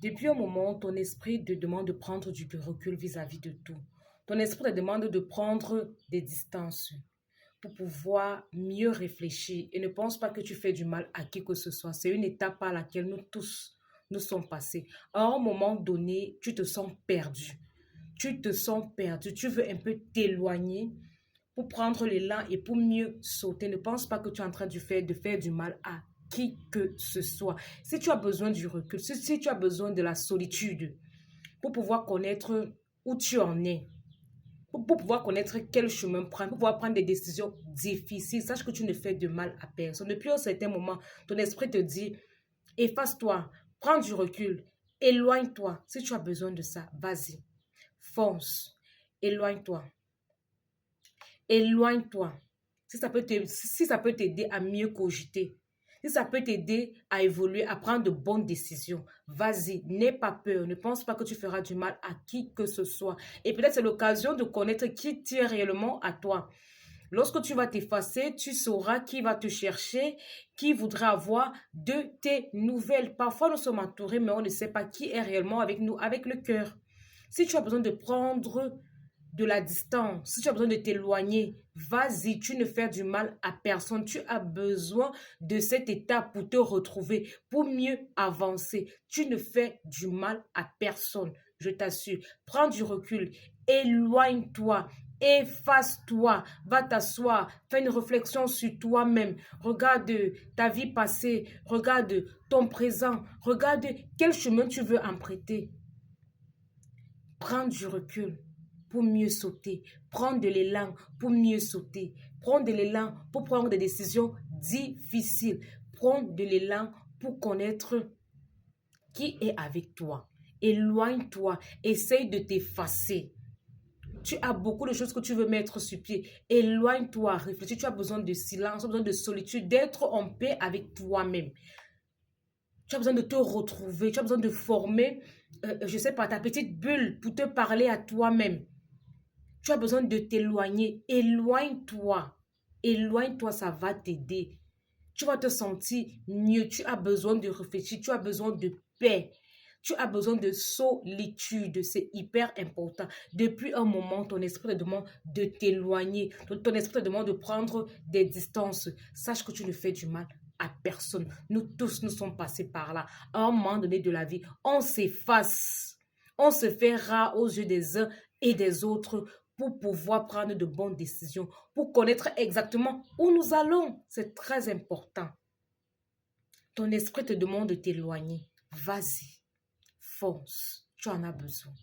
Depuis un moment, ton esprit te demande de prendre du recul vis-à-vis de tout. Ton esprit te demande de prendre des distances pour pouvoir mieux réfléchir et ne pense pas que tu fais du mal à qui que ce soit. C'est une étape par laquelle nous tous nous sommes passés. À un moment donné, tu te sens perdu. Tu te sens perdu. Tu veux un peu t'éloigner pour prendre l'élan et pour mieux sauter. Ne pense pas que tu es en train de faire du mal à qui que ce soit. Si tu as besoin du recul, si tu as besoin de la solitude pour pouvoir connaître où tu en es, pour pouvoir connaître quel chemin prendre, pour pouvoir prendre des décisions difficiles, sache que tu ne fais de mal à personne. Depuis un certain moment, ton esprit te dit, efface-toi, prends du recul, éloigne-toi. Si tu as besoin de ça, vas-y, fonce, éloigne-toi. Éloigne-toi. Si ça peut t'aider à mieux cogiter, si ça peut t'aider à évoluer, à prendre de bonnes décisions, vas-y, n'aie pas peur. Ne pense pas que tu feras du mal à qui que ce soit. Et peut-être c'est l'occasion de connaître qui tient réellement à toi. Lorsque tu vas t'effacer, tu sauras qui va te chercher, qui voudra avoir de tes nouvelles. Parfois, nous sommes entourés, mais on ne sait pas qui est réellement avec nous, avec le cœur. Si tu as besoin de prendre de la distance, si tu as besoin de t'éloigner, vas-y, tu ne fais du mal à personne. Tu as besoin de cette étape pour te retrouver, pour mieux avancer. Tu ne fais du mal à personne, je t'assure. Prends du recul, éloigne-toi. Efface-toi, va t'asseoir, fais une réflexion sur toi-même, regarde ta vie passée, regarde ton présent, regarde quel chemin tu veux emprunter. Prends du recul pour mieux sauter. Prends de l'élan pour mieux sauter. Prends de l'élan pour prendre des décisions difficiles. Prends de l'élan pour connaître qui est avec toi. Éloigne-toi. Essaye de t'effacer. Tu as beaucoup de choses que tu veux mettre sur pied. Éloigne-toi, réfléchis. Tu as besoin de silence, tu as besoin de solitude, d'être en paix avec toi-même. Tu as besoin de te retrouver, tu as besoin de former, je sais pas, ta petite bulle pour te parler à toi-même. Tu as besoin de t'éloigner. Éloigne-toi. Éloigne-toi, ça va t'aider. Tu vas te sentir mieux. Tu as besoin de réfléchir. Tu as besoin de paix. Tu as besoin de solitude. C'est hyper important. Depuis un moment, ton esprit te demande de t'éloigner. Ton esprit te demande de prendre des distances. Sache que tu ne fais du mal à personne. Nous tous, nous sommes passés par là. À un moment donné de la vie, on s'efface. On se fait rare aux yeux des uns et des autres pour pouvoir prendre de bonnes décisions, pour connaître exactement où nous allons. C'est très important. Ton esprit te demande de t'éloigner. Vas-y, fonce. Tu en as besoin.